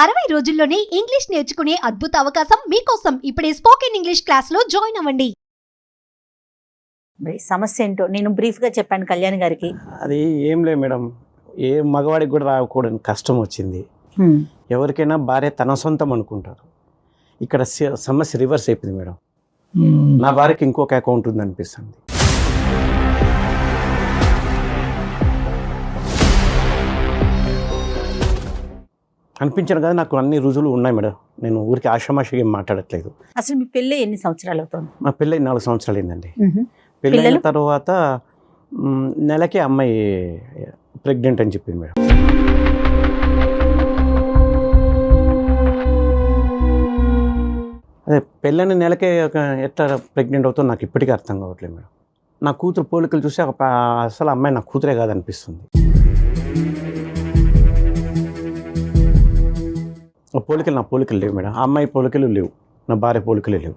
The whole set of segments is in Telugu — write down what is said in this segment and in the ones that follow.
60 రోజుల్లోనే ఇంగ్లీష్ నేర్చుకునే అద్భుత అవకాశం మీకోసం ఇప్పుడే స్పోకెన్ ఇంగ్లీష్ క్లాస్ లో జాయిన్ అవ్వండి. మరి సమస్య ఏంటో నేను బ్రీఫ్ గా చెప్పాను కళ్యాణ్ గారికి. అది ఏం లేదు మేడం, ఏ మగవాడికి కూడా రాకూడని కష్టం వచ్చింది. ఎవరికైనా భార్య తన సొంతం అనుకుంటారు. ఇక్కడ సమస్య రివర్స్ అయిపోయింది మేడం. నా భార్యకి ఇంకొక అకౌంట్ ఉంది అనిపిస్తుంది. అనిపించాను కదా, నాకు అన్ని రుజువులు ఉన్నాయి మేడం. నేను ఊరికి ఆషామాషిగా ఏం మాట్లాడట్లేదు. అసలు మీ పెళ్ళి ఎన్ని సంవత్సరాలు అవుతుంది? మా పెళ్ళి 4 సంవత్సరాలు అయిందండి. పెళ్ళైన తర్వాత నెలకే అమ్మాయి ప్రెగ్నెంట్ అని చెప్పింది మేడం. అదే పెళ్ళైన నెలకే ఎట్లా ప్రెగ్నెంట్ అవుతుందో నాకు ఇప్పటికీ అర్థం కావట్లేదు మేడం. నా కూతురు పోలికలు చూసి అసలు అమ్మాయి నా కూతురే కాదనిపిస్తుంది. పోలికలు నా పోలికలు లేవు మేడం. ఆ అమ్మాయి పోలికలు లేవు, నా భార్య పోలికలు లేవు.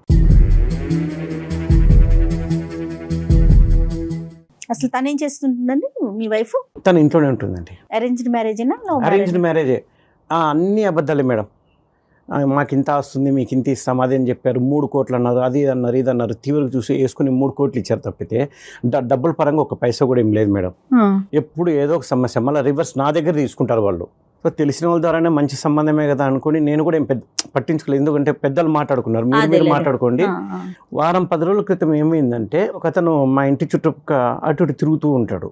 అసలు తను ఏం చేస్తుందండి మీ వైఫ్? తను ఇంట్లోనే ఉంటుందండి. అరేంజ్డ్ మ్యారేజేనా? అరేంజ్డ్ మ్యారేజే. అన్నీ అబద్ధాలే మేడం. మాకు ఇంత వస్తుంది, మీకు ఇంత ఇస్తాం, అదేం చెప్పారు, 3 కోట్లు అన్నారు, అది అన్నారు, ఇది అన్నారు. తీవ్రగా చూసి వేసుకుని 3 కోట్లు ఇచ్చారు తప్పితే డబ్బుల పరంగా ఒక పైసా కూడా ఏం లేదు మేడం. ఎప్పుడు ఏదో ఒక సమస్య, మళ్ళీ రివర్స్ నా దగ్గర తీసుకుంటారు వాళ్ళు. సో తెలిసిన వాళ్ళ ద్వారానే మంచి సంబంధమే కదా అనుకుని నేను కూడా ఏం పట్టించుకోలేదు. ఎందుకంటే పెద్దలు మాట్లాడుకున్నారు, మీరు మాట్లాడుకోండి. వారం 10 రోజుల క్రితం ఏమైందంటే, ఒకతను మా ఇంటి చుట్టూ అటు ఇటు తిరుగుతూ ఉంటాడు.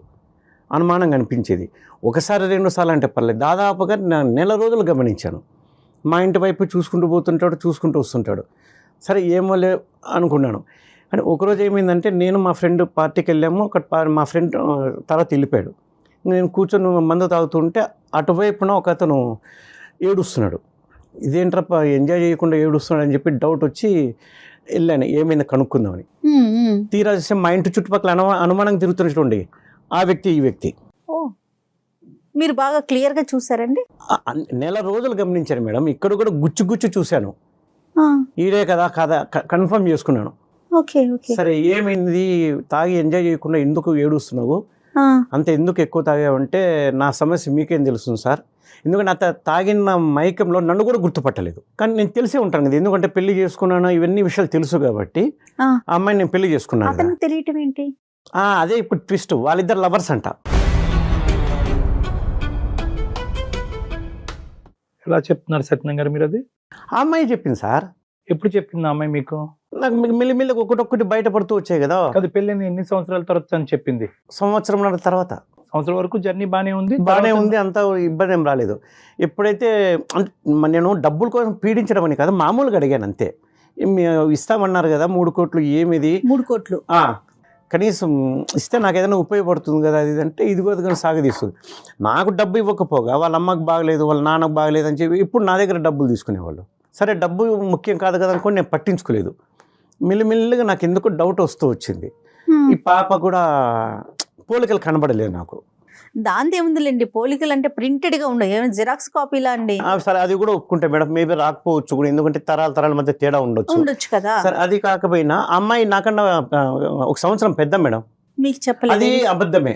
అనుమానంగా అనిపించేది. ఒకసారి 2 సార్లు అంటే పర్లేదు, దాదాపుగా నెల రోజులు గమనించాను. మా ఇంటి వైపు చూసుకుంటూ పోతుంటాడు, చూసుకుంటూ వస్తుంటాడు. సరే ఏమో లే అనుకున్నాను. అంటే ఒకరోజు ఏమైందంటే, నేను మా ఫ్రెండ్ పార్టీకి వెళ్ళాము. మా ఫ్రెండ్ తర్వాత వెళ్ళిపోయాడు. నేను కూర్చొని మందు తాగుతుంటే అటువైపున ఒక అతను ఏడుస్తున్నాడు. ఇదేంట్రా ఎంజాయ్ చేయకుండా ఏడుస్తున్నాడు అని చెప్పి డౌట్ వచ్చి వెళ్ళాను, ఏమైంది కనుక్కుందామని. తీరా చూస్తే మా ఇంటి చుట్టుపక్కల అనుమానం తిరుగుతున్నట్టుండి ఆ వ్యక్తి ఈ వ్యక్తి. మీరు బాగా క్లియర్గా చూసారండి? నెల రోజులు గమనించాను మేడం. ఇక్కడ కూడా గుచ్చు చూశాను. ఈడే కదా కన్ఫర్మ్ చేసుకున్నాను. సరే ఏమైంది, తాగి ఎంజాయ్ చేయకుండా ఎందుకు ఏడుస్తున్నావు, అంత ఎందుకు ఎక్కువ తాగావంటే, నా సమస్య మీకేం తెలుస్తుంది సార్, ఎందుకంటే అంత తాగిన మైకంలో నన్ను కూడా గుర్తుపట్టలేదు. కానీ నేను తెలిసే ఉంటాను కదా, ఎందుకంటే పెళ్లి చేసుకున్నాను, ఇవన్నీ విషయాలు తెలుసు కాబట్టి ఆ అమ్మాయిని నేను పెళ్లి చేసుకున్నాను. తెలియటం ఏంటి? అదే ఇప్పుడు ట్విస్ట్, వాళ్ళిద్దరు లవర్స్ అంట. ఎలా చెప్తున్నారు సత్యనారాయణ గారు మీరు? అది ఆ అమ్మాయి చెప్పింది సార్. ఎప్పుడు చెప్పింది ఆ అమ్మాయి మీకు? నాకు మెల్లిమెల్లిగా ఒకటొక్కటి బయటపడుతూ వచ్చాయి కదా. అది పెళ్ళైన ఎన్ని సంవత్సరాల తర్వాత అని చెప్పింది? సంవత్సరం తర్వాత. సంవత్సరం వరకు జర్నీ బాగానే ఉంది, అంత ఇబ్బంది ఏం రాలేదు. ఎప్పుడైతే నేను డబ్బుల కోసం పీడించడం అని కాదు, మామూలుగా అడిగాను అంతే. ఇస్తామన్నారు కదా 3 కోట్లు, ఏమిది 3 కోట్లు కనీసం ఇస్తే నాకు ఏదైనా ఉపయోగపడుతుంది కదా అది అంటే, ఇదిగో కానీ సాగదీస్తుంది. నాకు డబ్బు ఇవ్వకపోగా వాళ్ళ అమ్మకి బాగలేదు, వాళ్ళ నాన్నకు బాగలేదు అని చెప్పి ఇప్పుడు నా దగ్గర డబ్బులు తీసుకునేవాళ్ళు. సరే డబ్బు ముఖ్యం కాదు కదా అనుకోని నేను పట్టించుకోలేదు. మెల్లిమెల్లిగా నాకు ఎందుకు డౌట్ వస్తూ వచ్చింది. ఈ పాప కూడా పోలికలు కనబడలేదు నాకు. దాంతో ఏముందిలేండి, పోలికలు అంటే ప్రింటెడ్ గా ఉండవు, ఏమైనా జిరాక్స్ కాపీలా అండి. సరే అది కూడా ఒప్పుకుంటే మేడం, మేబీ రాకపోవచ్చు కూడా, ఎందుకంటే తరాల మధ్య తేడా ఉండొచ్చు కదా. సరే అది కాకపోయినా అమ్మాయి నాకన్నా 1 సంవత్సరం పెద్ద మేడం. మీకు చెప్పలేదు? అది అబద్ధమే.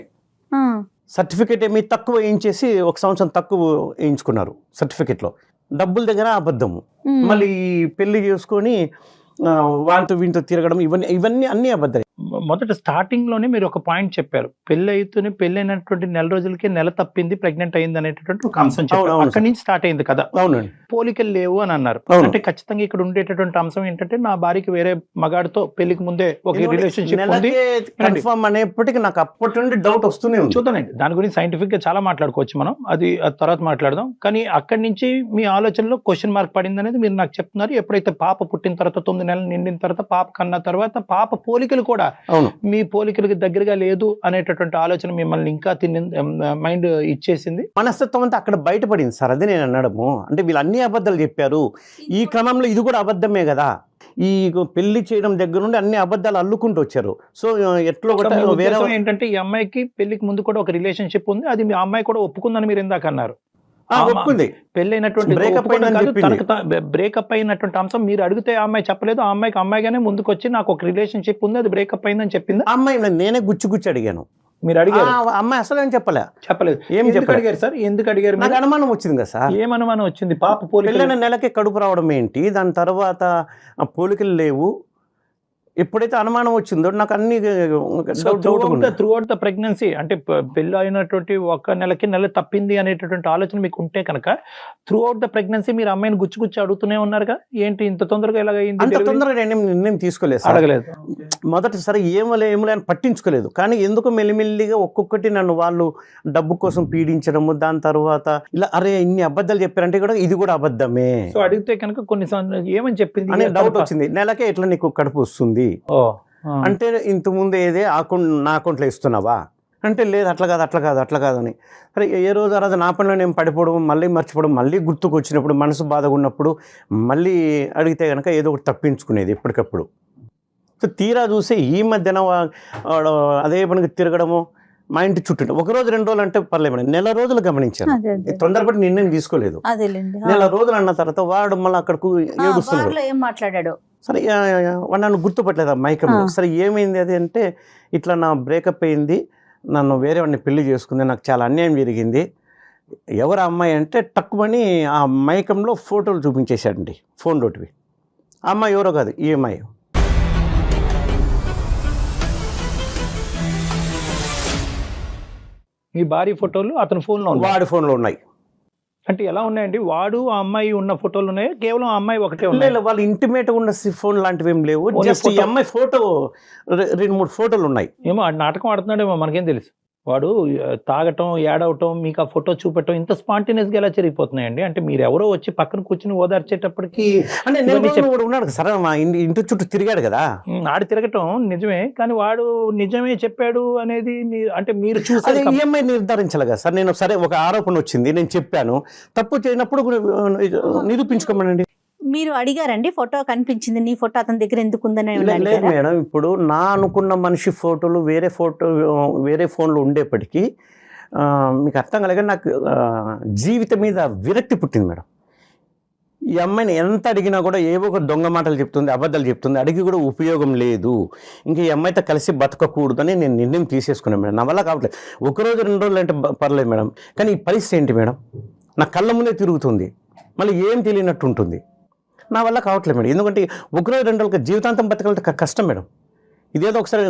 సర్టిఫికేట్ ఏమి తక్కువ వేయించేసి 1 సంవత్సరం తక్కువ వేయించుకున్నారు సర్టిఫికేట్లో. డబ్బుల దగ్గర అబద్ధము. మళ్ళీ పెళ్లి చేసుకొని వాంతో వీంతో తిరగడం, ఇవన్నీ అన్ని అబద్ధాలు. మొదట స్టార్టింగ్ లోనే మీరు ఒక పాయింట్ చెప్పారు, పెళ్ళైనటువంటి నెల రోజులకి నెల తప్పింది, ప్రెగ్నెంట్ అయింది అనేటటువంటి ఒక అంశం చెప్పారు. అక్కడి నుంచి స్టార్ట్ అయింది కదా. అవునండి. పోలికలు లేవు అని అన్నారు. అంటే ఖచ్చితంగా ఇక్కడ ఉండేటటువంటి అంశం ఏంటంటే, నా భార్యకి వేరే మగాడితో పెళ్లికి ముందే ఒక రిలేషన్షిప్ ఉంది అనేప్పటికీ నాకు అప్పటి నుండి డౌట్ వస్తూనే ఉంది. చూద్దానండి, దాని గురించి సైంటిఫిక్ గా చాలా మాట్లాడుకోవచ్చు మనం, అది తర్వాత మాట్లాడదాం. కానీ అక్కడి నుంచి మీ ఆలోచనలో క్వశ్చన్ మార్క్ పడింది అనేది మీరు నాకు చెప్తున్నారు. ఎప్పుడైతే పాప పుట్టిన తర్వాత 9 నెలలు నిండిన తర్వాత, పాప కన్నా తర్వాత పాప పోలికలు కూడా మీ పోలికలకి దగ్గరగా లేదు అనేటటువంటి ఆలోచన మిమ్మల్ని ఇంకా మైండ్ ఇచ్చేసింది. మనస్తత్వం అంతా అక్కడ బయటపడింది సార్. అదే నేను అన్నడము. అంటే వీళ్ళు అన్ని అబద్ధాలు చెప్పారు, ఈ క్రమంలో ఇది కూడా అబద్ధమే కదా. ఈ పెళ్లి చేయడం దగ్గర నుండి అన్ని అబద్ధాలు అల్లుకుంటూ వచ్చారు. సో ఎట్లా వేరే ఏంటంటే, ఈ అమ్మాయికి పెళ్లికి ముందు కూడా ఒక రిలేషన్షిప్ ఉంది, అది మీ అమ్మాయి కూడా ఒప్పుకుందని మీరు ఇందాక అన్నారు. ఒప్పుకుంది. పెళ్ళైనటువంటి బ్రేకప్ అయినటువంటి అంశం మీరు అడిగితే ఆ అమ్మాయి చెప్పలేదు. ఆ అమ్మాయిగానే ముందుకు వచ్చి నాకు ఒక రిలేషన్షిప్ ఉంది, అది బ్రేకప్ అయిందని చెప్పింది. ఆ అమ్మాయి నేనే గుచ్చి అడిగాను. మీరు అడిగారు, ఆ అమ్మాయి అసలు ఏం చెప్పలే. చెప్పలేదు. ఏం ఎందుకు చెప్పలేదు. అడిగారు సార్? ఎందుకు అడిగారు? నాకు అనుమానం వచ్చింది కదా సార్. ఏం అనుమానం వచ్చింది? పాప పోలికలు పెళ్ళైన నెలకి కడుపు రావడం ఏంటి, దాని తర్వాత ఆ పోలికలు లేవు. ఎప్పుడైతే అనుమానం వచ్చిందో నాకు అన్ని త్రూ అవుట్ ద ప్రెగ్నెన్సీ, అంటే పెళ్ళి అయినటువంటి ఒక నెల తప్పింది అనేటటువంటి ఆలోచన మీకు ఉంటే కనుక త్రూ అవుట్ ద ప్రెగ్నెన్సీ మీరు అమ్మాయిని గుచ్చి అడుగుతూనే ఉన్నారుగా, ఏంటి ఇంత తొందరగా ఎలాగైంది? అంత తొందరగా నేను నిర్ణయం తీసుకోలేదు సార్. అడగలేదు. మొదటిసారి ఏమలే అని పట్టించుకోలేదు. కానీ ఎందుకో మెల్లిమెల్లిగా ఒక్కొక్కటి నన్ను వాళ్ళు డబ్బు కోసం పీడించడము, దాని తర్వాత ఇలా అరే ఇన్ని అబద్ధాలు చెప్పారంటే కూడా ఇది కూడా అబద్ధమే సో అడిగితే కనుక కొన్ని ఏమని చెప్పింది అనే డౌట్ వచ్చింది. నెలకే ఎట్లా నీకు కడుపు వస్తుంది అంటే ఇంతకుముందు ఏదే నా అకౌంట్లో ఇస్తున్నావా అంటే లేదు అట్లా కాదు అని. సరే ఏ రోజు ఆ రోజు నా పనిలో నేను పడిపోవడం, మళ్ళీ మర్చిపోవడం, మళ్ళీ గుర్తుకు వచ్చినప్పుడు మనసు బాధగా ఉన్నప్పుడు మళ్ళీ అడిగితే కనుక ఏదో ఒకటి తప్పించుకునేది ఎప్పటికప్పుడు. సో తీరా చూసి ఈ మధ్యన అదే పనికి తిరగడము, మా ఇంటి చుట్టూ ఒకరోజు 2 రోజులు అంటే పర్లేదు మేడం, నెల రోజులు గమనించాను. తొందరపడి నిర్ణయం తీసుకోలేదు. నెల రోజులు అన్న తర్వాత వాడు మళ్ళీ అక్కడకు ఏడుస్తున్నాడు. ఏం మాట్లాడాడు? సరే వాడు నన్ను గుర్తుపట్టలేదు ఆ మైకంలో. సరే ఏమైంది అది అంటే ఇట్లా నా బ్రేకప్ అయింది, నన్ను వేరే వాడిని పెళ్లి చేసుకుంది, నాకు చాలా అన్యాయం జరిగింది. ఎవరు అమ్మాయి అంటే టక్కుమని ఆ మైకంలో ఫోటోలు చూపించేశాడండి, ఫోన్ రోటివి. ఆ అమ్మాయి ఎవరో కాదు, ఈ అమ్మాయి. మీ భార్య ఫోటోలు అతని ఫోన్లో వాడి ఫోన్లో ఉన్నాయి. అంటే ఎలా ఉన్నాయండి? వాడు ఆ అమ్మాయి ఉన్న ఫోటోలు ఉన్నాయి, కేవలం ఆ అమ్మాయి ఒకటే ఉన్నాయి? వాళ్ళు ఇంటిమేట్ ఉన్న ఫోన్ లాంటివి ఏం లేవు. జస్ట్ ఈ అమ్మాయి ఫోటో 2-3 ఫోటోలు ఉన్నాయి. ఏమో నాటకం ఆడుతున్నాడేమో, మనకేం తెలుసు. వాడు తాగటం, ఏడవటం, మీకు ఆ ఫోటో చూపెట్టడం ఇంత స్పాంటేనియస్గా ఎలా జరిగిపోతున్నాయండి? అంటే మీరు ఎవరో వచ్చి పక్కన కూర్చుని ఓదార్చేటప్పటికి అంటే ఉన్నాడు కదా సరే, మా ఇంటి చుట్టూ తిరిగాడు కదా. ఆడి తిరగటం నిజమే, కానీ వాడు నిజమే చెప్పాడు అనేది అంటే మీరు చూసారు. ఈఎంఐ నిర్ధారించాలి కదా సార్. నేను సరే ఒక ఆరోపణ వచ్చింది, నేను చెప్పాను, తప్పు చేయనప్పుడు నిరూపించుకోమనండి. మీరు అడిగారండి, ఫోటో కనిపించింది, నీ ఫోటో అతని దగ్గర ఎందుకు ఉందని? లేదు మేడం, ఇప్పుడు నా అనుకున్న మనిషి ఫోటోలు వేరే ఫోన్లో ఉండేప్పటికీ మీకు అర్థం కలగా నాకు జీవితం మీద విరక్తి పుట్టింది మేడం. ఈ అమ్మాయిని ఎంత అడిగినా కూడా ఏవో ఒక దొంగ మాటలు చెప్తుంది, అబద్ధాలు చెప్తుంది, అడిగి కూడా ఉపయోగం లేదు. ఇంకా ఈ అమ్మాయితో కలిసి బతకకూడదని నేను నిర్ణయం తీసేసుకున్నాను మేడం. నా వల్ల కావట్లేదు. 1 రోజు 2 రోజులు అంటే పర్లేదు మేడం, కానీ ఈ పరిస్థితి ఏంటి మేడం? నా కళ్ళ ముందే తిరుగుతుంది, మళ్ళీ ఏం తెలియనట్టు ఉంటుంది. నా వల్ల కావట్లేదు మేడం. ఎందుకంటే 1 రోజు 2 రోజులకి జీవితాంతం బతకాలంటే కష్టం మేడం. ఇదేదో ఒకసారి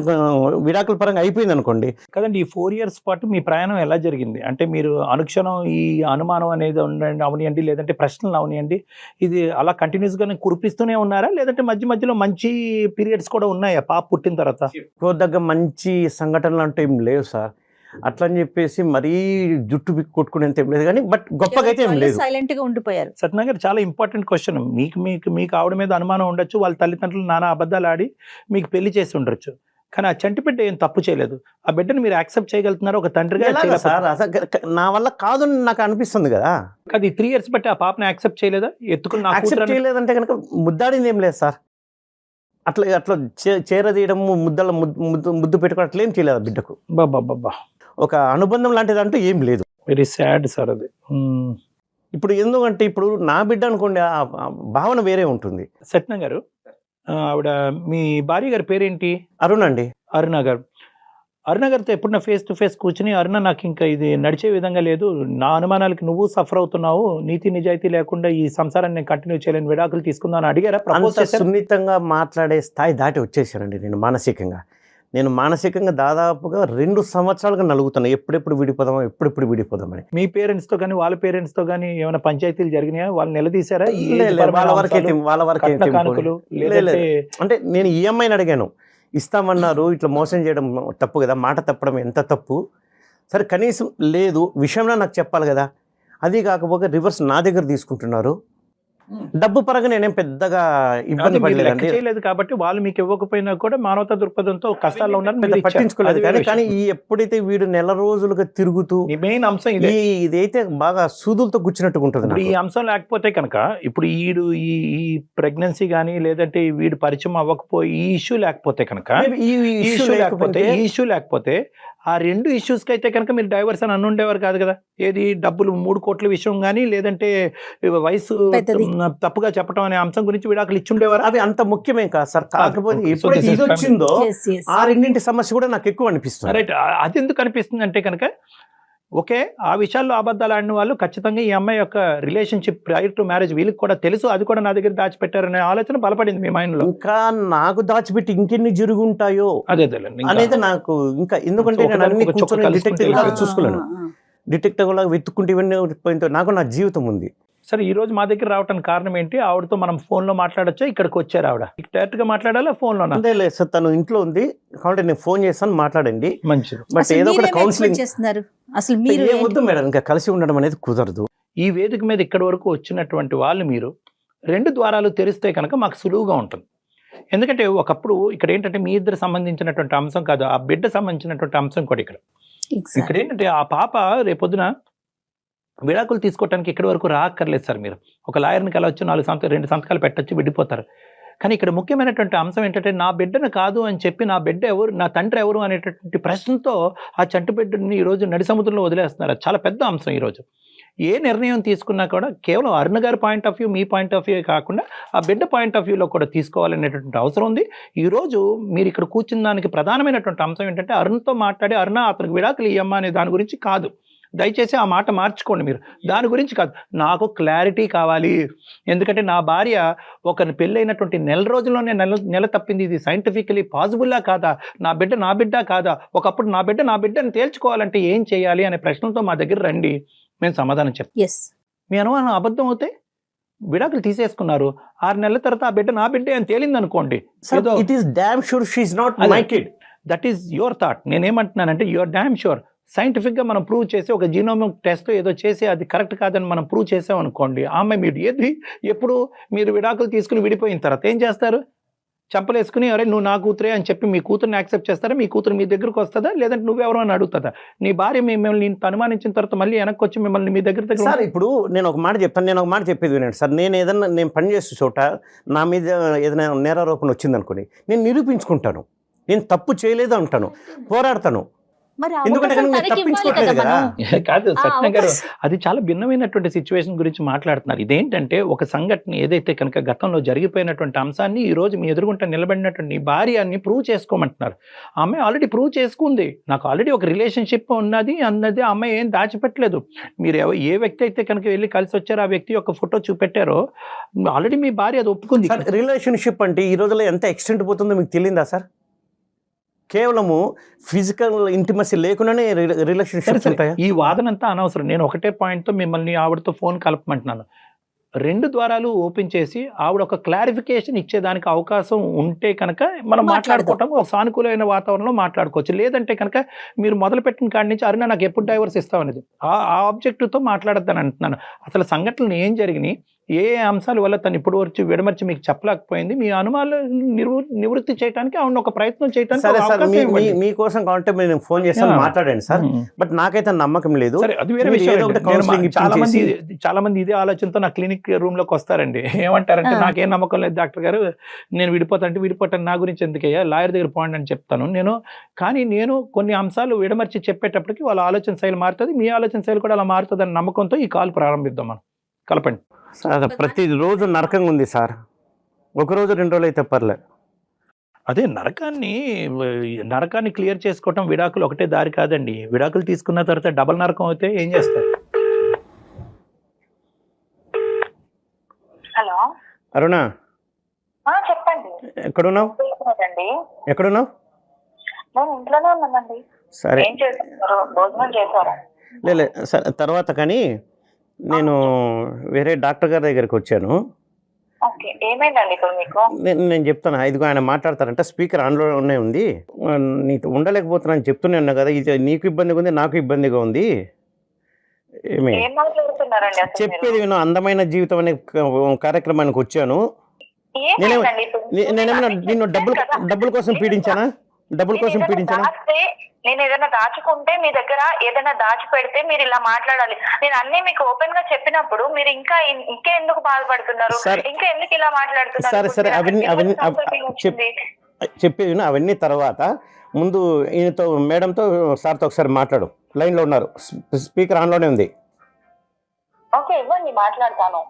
విడాకుల పరంగా అయిపోయింది అనుకోండి కదండి. ఈ 4 years పాటు మీ ప్రయాణం ఎలా జరిగింది? అంటే మీరు అనుక్షణం ఈ అనుమానం అనేది అవనియండి, లేదంటే ప్రశ్నలు అవనియండి, ఇది అలా కంటిన్యూస్గా కురిపిస్తూనే ఉన్నారా, లేదంటే మధ్యలో మంచి పీరియడ్స్ కూడా ఉన్నాయా పాప పుట్టిన తర్వాత? దగ్గర మంచి సంఘటనలు అంటే ఏం లేవు సార్. అట్లా అని చెప్పేసి మరీ జుట్టు కొట్టుకునేంత ఏం లేదు, కానీ బట్ గొప్పగా అయితే ఏం లేదు. సైలెంట్ గా ఉండిపోయారు. సత్యనారాయణ గారు, చాలా ఇంపార్టెంట్ క్వశ్చన్. మీకు ఆవిడ మీద అనుమానం ఉండొచ్చు, వాళ్ళ తల్లిదండ్రులు నానా అబద్ధాలు ఆడి మీకు పెళ్లి చేసి ఉండొచ్చు, కానీ ఆ చంటి బిడ్డ ఏం తప్పు చేయలేదు. ఆ బిడ్డను మీరు యాక్సెప్ట్ చేయగలుగుతున్నారు ఒక తండ్రిగా? సార్ నా వల్ల కాదు నాకు అనిపిస్తుంది కదా. అది 3 years బట్టి ఆ పాపని యాక్సెప్ట్ చేయలేదా? ఎత్తుకుని యాక్సెప్ట్ చేయలేదంటే కనుక ముద్దాడింది ఏం లేదు సార్. అట్లా చేరదీయడం, ముద్దు పెట్టుకోవడం అట్లా ఏం చేయలేదు బిడ్డకు. బాబా, ఒక అనుబంధం లాంటిది అంటూ ఏం లేదు. వెరీ సాడ్ సార్ అది. ఇప్పుడు ఎందుకంటే ఇప్పుడు నా బిడ్డ అనుకోండి, ఆ భావన వేరే ఉంటుంది. సత్యనారాయణ గారు, ఆవిడ మీ భార్య గారి పేరేంటి? అరుణ్ అండి. అరుణ గారు. అరుణ గారితో ఎప్పుడన్నా ఫేస్ టు ఫేస్ కూర్చుని, అరుణ నాకు ఇంకా ఇది నడిచే విధంగా లేదు, నా అనుమానాలకి నువ్వు సఫర్ అవుతున్నావు, నీతి నిజాయితీ లేకుండా ఈ సంసారాన్ని నేను కంటిన్యూ చేయలేని, విడాకులు తీసుకుందాం అని అడిగారా? సున్నితంగా మాట్లాడే స్థాయి దాటి వచ్చేసానండి నేను మానసికంగా దాదాపుగా 2 సంవత్సరాలుగా నలుగుతున్నాను. ఎప్పుడెప్పుడు విడిపోదామని. మీ పేరెంట్స్తో కానీ వాళ్ళ పేరెంట్స్తో కానీ ఏమైనా పంచాయతీలు జరిగినాయా? వాళ్ళు నిలదీశారా? వాళ్ళ వరకే అంటే నేను ఈఎంఐని అడిగాను, ఇస్తామన్నారు, ఇట్లా మోసం చేయడం తప్పు కదా, మాట తప్పడం ఎంత తప్పు. సరే కనీసం లేదు విషయంలో నాకు చెప్పాలి కదా. అది కాకపోతే రివర్స్ నా దగ్గర తీసుకుంటున్నారు. డబ్బు పరంగా నేనేం పెద్దగా ఇబ్బంది పడలేదు కాబట్టి వాళ్ళు మీకు ఇవ్వకపోయినా కూడా మానవతా దృక్పథంతో కష్టాల్లో ఉన్నారు, పట్టించుకోలేదు. కానీ ఎప్పుడైతే వీడు నెల రోజులుగా తిరుగుతూ, మెయిన్ అంశం ఇదైతే బాగా సూదులతో గుచ్చినట్టుగా ఉంటుంది. ఈ అంశం లేకపోతే కనుక ఇప్పుడు ఈ ప్రెగ్నెన్సీ కానీ, లేదంటే వీడు పరిచయం అవ్వకపోయి ఈ ఇష్యూ లేకపోతే కనుక, ఈ ఇష్యూ లేకపోతే ఆ 2 ఇష్యూస్కి అయితే కనుక మీరు డైవర్స్ అని అనుండేవారు కాదు కదా. ఏది డబ్బులు 3 కోట్ల విషయం కానీ, లేదంటే వయసు పెద్దది. తప్పుగా చెప్పడం అనే అంశం గురించి విడాకులు ఇచ్చుండేవారు. అవి అంత ముఖ్యమేం కాదు సార్. కాకపోతే Okay. So ఎప్పుడైతే this is ఇది వచ్చిందో Yes, yes. ఆ రెండింటి సమస్య కూడా నాకు ఎక్కువ అనిపిస్తుంది. రైట్. అది ఎందుకు అనిపిస్తుంది అంటే కనుక ఓకే, ఆ విషయాల్లో అబద్ధాలు ఆడిన వాళ్ళు ఖచ్చితంగా ఈ అమ్మాయి యొక్క రిలేషన్షిప్ ప్రయర్ టు మ్యారేజ్ వీళ్ళకి కూడా తెలుసు, అది కూడా నా దగ్గర దాచిపెట్టారనే ఆలోచన బలపడింది మీ మైండ్ లో. ఇంకా నాకు దాచిపెట్టి ఇంకెన్ని జరుగుంటాయో అదే అనేది నాకు ఇంకా, ఎందుకంటే నేను అన్ని ఒక చొక్క కూర్చొని డిటెక్టివ్ లాగా కలుసుకుంటే చూసుకోలేను. డిటెక్టివ్ లాగా వెతుక్కుంటే ఇవన్నీ పోయింతో నాకు నా జీవితం ఉంది. సరే, ఈ రోజు మా దగ్గర రావడానికి కారణం ఏంటి? ఆవిడతో మనం ఫోన్ లో మాట్లాడొచ్చా? ఇక్కడికి వచ్చారు ఆవిడ డైరెక్ట్ గా మాట్లాడాలా ఫోన్ లోనా? అంతే లేదు సార్, తను ఇంట్లో ఉంది కాబట్టి నేను ఫోన్ చేస్తాను, మాట్లాడండి. మంచిది. బట్ అసలు ఏదో మీరు ఒకటి ఏం కౌన్సిలింగ్ expect చేస్తున్నారు? అసలు మీరు ఏం వద్దు మేడం, ఇంకా కలిసి ఉండడం అనేది కుదరదు. ఈ వేదిక మీద ఇక్కడి వరకు వచ్చినటువంటి వాళ్ళు మీరు 2 ద్వారాలు తెరిస్తే కనుక మాకు సులువుగా ఉంటుంది. ఎందుకంటే ఒకప్పుడు ఇక్కడ ఏంటంటే మీ ఇద్దరు సంబంధించినటువంటి అంశం కాదు, ఆ బిడ్డ సంబంధించినటువంటి అంశం కూడా ఇక్కడ. Exactly. ఇక్కడ ఏంటంటే ఆ పాప రేపొద్దున విడాకులు తీసుకోవడానికి ఇక్కడి వరకు రాక్కర్లేదు సార్. మీరు ఒక లాయర్ని కలవచ్చు, 2 సంతకాలు పెట్టచ్చు, విడిపోతారు. కానీ ఇక్కడ ముఖ్యమైనటువంటి అంశం ఏంటంటే నా బిడ్డను కాదు అని చెప్పి నా బిడ్డ ఎవరు, నా తండ్రి ఎవరు అనేటటువంటి ప్రశ్నతో ఆ చంటి బిడ్డని ఈరోజు నడి సముద్రంలో వదిలేస్తున్నారు. అది చాలా పెద్ద అంశం. ఈరోజు ఏ నిర్ణయం తీసుకున్నా కూడా కేవలం అరుణ గారి point of view, me point of view కాకుండా ఆ బిడ్డ పాయింట్ ఆఫ్ వ్యూలో కూడా తీసుకోవాలనేటువంటి అవసరం ఉంది. ఈరోజు మీరు ఇక్కడ కూర్చున్న దానికి ప్రధానమైనటువంటి అంశం ఏంటంటే అరుణ్తో మాట్లాడి అరుణ అతనికి విడాకులు ఇయ్యమ్మా అనే దాని గురించి కాదు. దయచేసి ఆ మాట మార్చుకోండి. మీరు దాని గురించి కాదు, నాకు క్లారిటీ కావాలి. ఎందుకంటే నా భార్య ఒక పెళ్ళైనటువంటి నెల రోజుల్లోనే నెల తప్పింది. ఇది సైంటిఫికలీ పాసిబుల్లా కాదా? నా బిడ్డ కాదా? ఒకప్పుడు నా బిడ్డని తేల్చుకోవాలంటే ఏం చేయాలి అనే ప్రశ్నలతో మా దగ్గర రండి, మేము సమాధానం చెప్తాం. Yes. మీ అనుమానం అబద్ధం అవుతే విడాకులు తీసేసుకున్నారు, 6 నెలల తర్వాత ఆ బిడ్డ నా బిడ్డే అని తేలింది అనుకోండి, it is damn sure she is not my kid. That is your thought. నేనేమంటున్నానంటే యువర్ డామ్ షూర్. సైంటిఫిక్గా మనం ప్రూవ్ చేసి ఒక జీనోమిక్ టెస్ట్ ఏదో చేసి అది కరెక్ట్ కాదని మనం ప్రూవ్ చేసాం అనుకోండి, ఆమె మీరు ఎప్పుడు మీరు విడాకులు తీసుకుని విడిపోయిన తర్వాత ఏం చేస్తారు? చంపలేసుకుని అరే నువ్వు నా కూతురే అని చెప్పి మీ కూతురుని యాక్సెప్ట్ చేస్తారా? మీ కూతురు మీ దగ్గరకు వస్తుందా? లేదంటే నువ్వెవరో అని అడుగుతుందా? నీ భార్య మిమ్మల్ని అనుమానించిన తర్వాత మళ్ళీ వెనక్కి వచ్చి మిమ్మల్ని మీ దగ్గర సార్ ఇప్పుడు నేను ఒక మాట చెప్తాను, నేను ఒక మాట చెప్పేది వినండి సార్. నేను పనిచేసే చోట నా మీద ఏదైనా నేరారోపణ వచ్చింది అనుకోండి, నేను నిరూపించుకుంటాను, నేను తప్పు చేయలేదు అంటాను, పోరాడతాను. మరి ఆ ఎందుకంటే అవకాశం నేను తనకి ఇవ్వాలి తప్పించుకోవట్లేదు కదా కదా. మనం. కాదు సత్య గారు, అవకాశం. అది చాలా భిన్నమైనటువంటి సిచ్యువేషన్ గురించి మాట్లాడుతున్నారు. ఇదేంటంటే ఒక సంఘటన ఏదైతే కనుక గతంలో జరిగిపోయినటువంటి అంశాన్ని ఈ రోజు మీ ఎదురుగుంట నిలబడినటువంటి భార్యని ప్రూవ్ చేసుకోమంటున్నారు. ఆమె ఆల్రెడీ ప్రూవ్ చేసుకుంది, నాకు ఆల్రెడీ ఒక రిలేషన్షిప్ ఉన్నది అన్నది. ఆ అమ్మాయి ఏం దాచిపెట్టలేదు. మీరు ఏ వ్యక్తి అయితే కనుక వెళ్ళి కలిసి వచ్చారో ఆ వ్యక్తి యొక్క ఫోటో చూపెట్టారో ఆల్రెడీ మీ భార్య అది ఒప్పుకుంది. సార్ రిలేషన్షిప్ అంటే ఈ రోజుల్లో ఎంత ఎక్స్టెంట్ పోతుందో మీకు తెలియదా సార్? కేవలము ఫిజికల్ ఇంటిమసీ లేకుండానే రిలేషన్షిప్స్ ఉంటాయా? ఈ వాదన అంతా అనవసరం. నేను ఒకటే పాయింట్తో మిమ్మల్ని ఆవిడతో ఫోన్ కలపమంటున్నాను. 2 ద్వారాలు ఓపెన్ చేసి ఆవిడ ఒక క్లారిఫికేషన్ ఇచ్చేదానికి అవకాశం ఉంటే కనుక మనం మాట్లాడుకోవటం ఒక సానుకూలమైన వాతావరణంలో మాట్లాడుకోవచ్చు. లేదంటే కనుక మీరు మొదలుపెట్టిన కాడి నుంచి అరుణ నాకు ఎప్పుడు డైవర్స్ ఇస్తామనేది ఆ ఆబ్జెక్టివ్తో మాట్లాడద్దని అంటున్నాను. అసలు సంఘటనలు ఏం జరిగినాయి, ఏ అంశాల వల్ల తను ఇప్పుడు వచ్చి విడమర్చి మీకు చెప్పలేకపోయింది, మీ అనుమానాలు నివృత్తి చేయడానికి ఆవిడ ఒక ప్రయత్నం చేయడానికి సరే సార్, అవకాశం ఇవ్వండి. మీకోసం కాబట్టి నేను ఫోన్ చేస్తాను, మాట్లాడండి సార్. బట్ నాకైతే నమ్మకం లేదు. సరే, అది వేరే మీరు విషయం. ఏదో ఒకటి నేను counselling చాలా మంది ఇదే ఆలోచనతో నా క్లినిక్ రూమ్ లోకి వస్తారండి. ఏమంటారంటే నాకేం నమ్మకం లేదు డాక్టర్ గారు, నేను విడిపోతాను, నా గురించి ఎందుకయ్యా, లాయర్ దగ్గర పోండి అని చెప్తాను కానీ నేను కొన్ని అంశాలు విడమర్చి చెప్పేటప్పటికి వాళ్ళ ఆలోచన శైలి మారుతుంది, మీ ఆలోచన శైలి కూడా అలా మారుతుంది అన్న నమ్మకంతో ఈ కాల్ ప్రారంభిద్దాం. మనం కలపండి సార్. ప్రతిరోజు నరకంగా ఉంది సార్, ఒకరోజు 2 రోజులు అయితే పర్లేదు. అదే నరకాన్ని క్లియర్ చేసుకోవటం విడాకులు ఒకటే దారి కాదండి. విడాకులు తీసుకున్న తర్వాత డబల్ నరకం అయితే ఏం చేస్తారు? హలో అరుణ, చెప్పండి. ఎక్కడున్నావు? ఎక్కడున్నావు? నేను ఇంట్లోనే ఉన్నానండి. సరే, ఏం చేస్తున్నారు? భోజనం చేశారా? లే సరే, తర్వాత కానీ నేను వేరే డాక్టర్ గారి దగ్గరికి వచ్చాను. ఓకే, ఏమైందండి ఇప్పుడు మీకు? నేను చెప్తాను, ఇదిగో ఆయన మాట్లాడతారంట, స్పీకర్ ఆన్లోనే ఉంది, నీతో ఉండలేకపోతున్నాను చెప్తూనే ఉన్నా కదా, ఇది నీకు ఇబ్బందిగా ఉంది, నాకు ఇబ్బందిగా ఉంది. ఏమి ఏం మాట్లాడుతున్నారండి అసలు చెప్పేది విను, అందమైన జీవితం అనే కార్యక్రమానికి వచ్చాను. మీరు? ఏమైందండి ఇప్పుడు? నేనేమైనా నిన్ను డబ్బుల కోసం పీడించానా? నేను ఏదైనా దాచుకుంటే మీ దగ్గర ఏదైనా దాచి పెడితే మీరు ఇలా మాట్లాడాలి. నేను అన్ని మీకు ఓపెన్ గా చెప్పినప్పుడు మీరు ఇంకా ఎందుకు బాధపడుతున్నారు, ఇంకా ఎందుకు ఇలా మాట్లాడుతున్నారు? సరే అవన్నీ చెప్పేది అవన్నీ తర్వాత ముందు ఈయనతో మేడంతో సార్తో ఒకసారి మాట్లాడు. లైన్లో ఉన్నారు, స్పీకర్ ఆన్లోనే ఉంది. ఓకే, ఇవ్వండి, మాట్లాడతాను.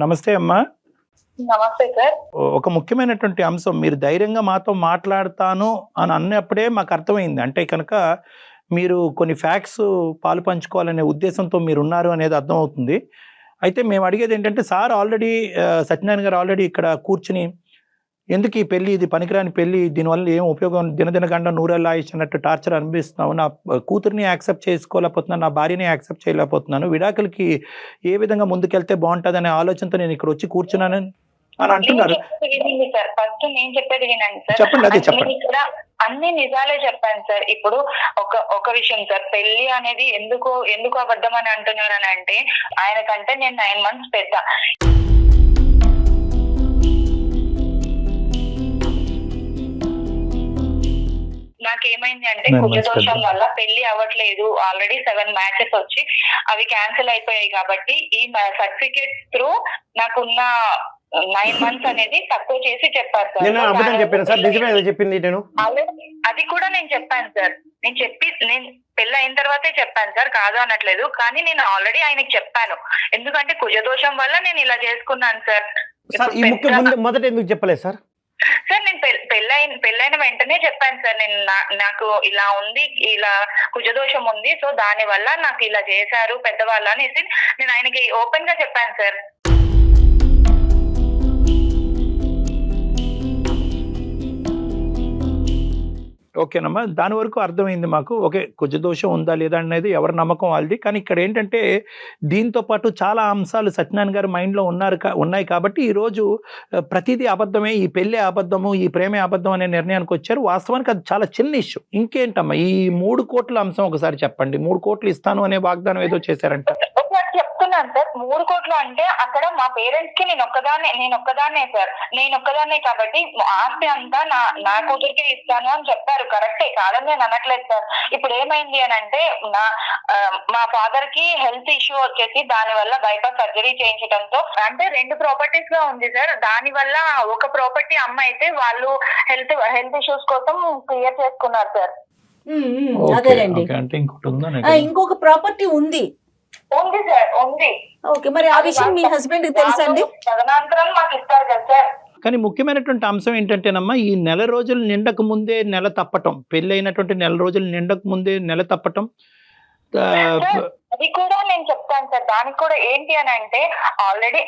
నమస్తే అమ్మా. నమస్తే సార్. ఒక ముఖ్యమైనటువంటి అంశం, మీరు ధైర్యంగా మాతో మాట్లాడతాను అని అన్నప్పుడే మాకు అర్థమైంది. అంటే కనుక మీరు కొన్ని ఫ్యాక్ట్స్ పాలు పంచుకోవాలనే ఉద్దేశంతో మీరు ఉన్నారు అనేది అర్థమవుతుంది. అయితే మేము అడిగేది ఏంటంటే, సార్ ఆల్రెడీ సత్యనారాయణ గారు ఆల్రెడీ ఇక్కడ కూర్చుని ఎందుకు ఈ పెళ్లి, ఇది పనికిరాని పెళ్లి, దీనివల్ల ఏం ఉపయోగం, దినదిన గంట నూరేళ్ళ ఆయుష్ అన్నట్టు టార్చర్ అనిపిస్తున్నావు, నా కూతురిని యాక్సెప్ట్ చేసుకోలేకపోతున్నాను, నా భార్యని యాక్సెప్ట్ చేయలేకపోతున్నాను, విడాకులకి ఏ విధంగా ముందుకెళ్తే బాగుంటుంది అనే ఆలోచనతో నేను ఇక్కడ వచ్చి కూర్చున్నానని అని అంటున్నారు. సార్ ఫస్ట్ నేను చెప్పేది వినండి సార్. చెప్పండి, అదే చెప్పండి. ఇక్కడ అన్ని నిజాలే చెప్పాను సార్. ఇప్పుడు ఒక విషయం సార్, పెళ్లి అనేది ఎందుకు అబద్ధం అని అంటున్నారు అని అంటే, ఆయన కంటే నేను 9 months పెద్ద. నాకేమైంది అంటే, కుజదోషం వల్ల పెళ్లి అవ్వట్లేదు. ఆల్రెడీ 7 matches వచ్చి అవి క్యాన్సిల్ అయిపోయాయి. కాబట్టి ఈ సర్టిఫికేట్ త్రూ నాకున్న 9 months అనేది తక్కువ చేసి చెప్పారు సార్. నేను అబద్ధం చెప్పాను సార్, నిజమే చెప్పింది నేను. అది కూడా నేను చెప్పాను సార్. నేను పెళ్లి అయిన తర్వాతే చెప్పాను సార్, కాదు అనట్లేదు. కానీ నేను ఆల్రెడీ ఆయనకి చెప్పాను, ఎందుకంటే కుజదోషం వల్ల నేను ఇలా చేసుకున్నాను సార్. సార్ ఈ ముఖ్య మొదట ఎందుకు చెప్పలేదు సార్? సార్ నేను పెళ్ళైన వెంటనే చెప్పాను సార్, నేను నాకు ఇలా ఉంది, ఇలా కుజదోషం ఉంది, సో దాని వల్ల నాకు ఇలా చేశారు పెద్దవాళ్ళు అనేసి నేను ఆయనకి ఓపెన్ గా చెప్పాను సార్. ఓకేనమ్మా, దాని వరకు అర్థమైంది మాకు. ఓకే, కుజదోషం ఉందా లేదా అనేది ఎవరి నమ్మకం వాళ్ళది. కానీ ఇక్కడ ఏంటంటే, దీంతో పాటు చాలా అంశాలు సత్యనారాయణ గారి మైండ్లో ఉన్నాయి కాబట్టి ఈరోజు ప్రతిదీ అబద్ధమే, ఈ పెళ్ళే అబద్ధము, ఈ ప్రేమే అబద్ధం అనే నిర్ణయానికి వచ్చారు. వాస్తవానికి అది చాలా చిన్న ఇష్యూ. ఇంకేంటమ్మా ఈ 3 కోట్ల అంశం ఒకసారి చెప్పండి. 3 కోట్లు ఇస్తాను అనే వాగ్దానం ఏదో చేశారంట. చెప్తున్నాను సార్, 3 కోట్లు అంటే అక్కడ మా పేరెంట్స్ కి నేను ఒక్కదాన్నే సార్. నేను ఒక్కదాన్నే కాబట్టి ఆస్తి అంతా నా కూతురికే ఇస్తాను అని చెప్పారు. కరెక్టే, కాదని నేను అనట్లేదు సార్. ఇప్పుడు ఏమైంది అని అంటే, మా ఫాదర్ కి హెల్త్ ఇష్యూ వచ్చేసి దాని వల్ల బైపాస్ సర్జరీ చేయించడంతో అంటే 2 ప్రాపర్టీస్ గా ఉంది సార్. దాని వల్ల ఒక ప్రాపర్టీ అమ్మ అయితే వాళ్ళు హెల్త్ ఇష్యూస్ కోసం క్లియర్ చేసుకున్నారు సార్. అదేలేండి. అంటే ఇంకోటి ఉందా? ఇంకొక ప్రాపర్టీ ఉంది సార్, ఉంది. ఓకే, మరి ఆ విషయం మీ హస్బెండ్ కి తెలుసా అండి? తదనంతరం మాకు ఇస్తారు కదా సార్. కానీ ముఖ్యమైనటువంటి అంశం ఏంటంటేనమ్మా, ఈ నెల రోజులు నిండక ముందే నెల తప్పటం, పెళ్లి అయినటువంటి నెల రోజులు నిండక ముందే నెల తప్పటం, అది కూడా నేను చెప్తాను సార్. దానికి కూడా ఏంటి అని అంటే, ఆల్రెడీ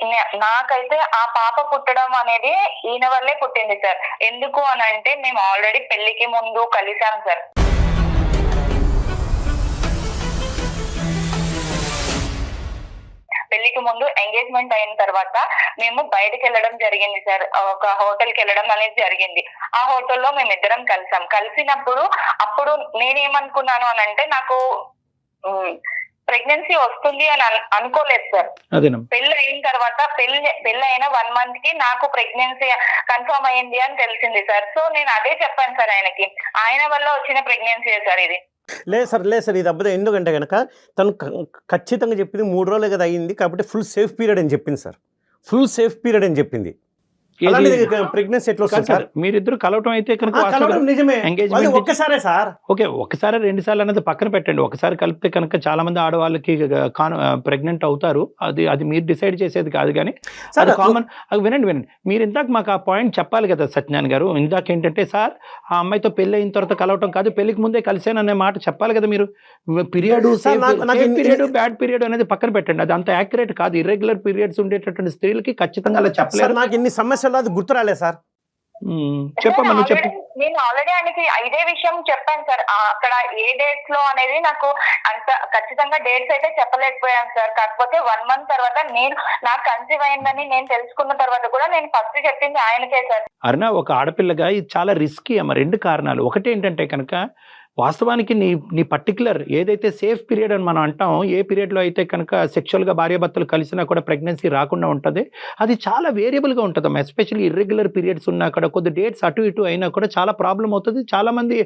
నాకైతే ఆ పాప పుట్టడం అనేది ఈయన వల్లే పుట్టింది సార్. ఎందుకు అని అంటే, మేము ఆల్రెడీ పెళ్లికి ముందు కలిసాం సార్. పెళ్లికి ముందు ఎంగేజ్మెంట్ అయిన తర్వాత మేము బయటకు వెళ్ళడం జరిగింది సార్. ఒక హోటల్కి వెళ్ళడం అనేది జరిగింది. ఆ హోటల్లో మేమిద్దరం కలిసినప్పుడు అప్పుడు నేనేమనుకున్నాను అని అంటే, నాకు ప్రెగ్నెన్సీ వస్తుంది అని అనుకోలేదు సార్. పెళ్లి అయిన తర్వాత పెళ్లి అయిన 1 month కి నాకు ప్రెగ్నెన్సీ కన్ఫర్మ్ అయ్యింది అని తెలిసింది సార్. సో నేను అదే చెప్పాను సార్ ఆయనకి, ఆయన వల్ల వచ్చిన ప్రెగ్నెన్సీ సార్ ఇది. లేదు సార్ ఇది అబ్బదే. ఎందుకంటే కనుక తను ఖచ్చితంగా చెప్పింది 3 రోజులే కదా అయ్యింది, కాబట్టి ఫుల్ సేఫ్ పీరియడ్ అని చెప్పింది సార్. ఫుల్ సేఫ్ పీరియడ్ అని చెప్పింది. ప్రెగ్నెన్సీ ఎట్లా వస్తుంది సార్? మీరిద్దరు కలవటం అయితే కనుక నిజమే, ఎంగేజ్మెంట్ ఒక్కసారే సార్. ఓకే, ఒకసారి 2 సార్లు అనేది పక్కన పెట్టండి. ఒకసారి కలిపితే కనుక చాలా మంది ఆడవాళ్ళకి ప్రెగ్నెంట్ అవుతారు. అది మీరు డిసైడ్ చేసేది కాదు. కానీ అది కామన్. వినండి, మీరు ఇందాక మాకు ఆ పాయింట్ చెప్పాలి కదా సత్యనారాయణ గారు. ఇందాక ఏంటంటే, సార్ ఆ అమ్మాయితో పెళ్లి అయిన తర్వాత కలవటం కాదు, పెళ్లికి ముందే కలిసాను అనే మాట చెప్పాలి కదా మీరు. పీరియడ్ బ్యాడ్ పీరియడ్ అనేది పక్కన పెట్టండి, అది అంత యాక్యురేట్ కాదు. ఇర్రెగ్యులర్ పీరియడ్స్ ఉండేటటువంటి స్త్రీలకి ఖచ్చితంగా అలా చెప్పలేదు. నాకు ఇన్ని సమస్యలు అది గుర్తు రాలేదు సార్. చెప్పమ్మా, చెప్పు. నేను ఆల్రెడీ ఆయనకి ఇదే విషయం చెప్పాను సార్. అక్కడ ఏ డేట్స్ లో అనేది నాకు అంత ఖచ్చితంగా డేట్స్ అయితే చెప్పలేకపోయాను సార్. కాకపోతే 1 month తర్వాత నాకు కన్సీవ్ అయిందని నేను తెలుసుకున్న తర్వాత కూడా నేను ఫస్ట్ చెప్పింది ఆయనకే సార్. అరుణ, ఒక ఆడపిల్లగా ఇది చాలా రిస్కీ అమ్మ. 2 కారణాలు. ఒకటి ఏంటంటే కనుక, వాస్తవానికి నీ పర్టికులర్ ఏదైతే సేఫ్ పీరియడ్ అని మనం అంటాం, ఏ పీరియడ్లో అయితే కనుక సెక్షువల్గా భార్యాభర్తలు కలిసినా కూడా ప్రెగ్నెన్సీ రాకుండా ఉంటుంది, అది చాలా వేరియబుల్గా ఉంటుందమ్మా. ఎస్పెషల్లీ ఇర్రెగ్యులర్ పీరియడ్స్ ఉన్నా కూడా, కొద్ది డేట్స్ అటు ఇటు అయినా కూడా చాలా ప్రాబ్లం అవుతుంది. చాలామంది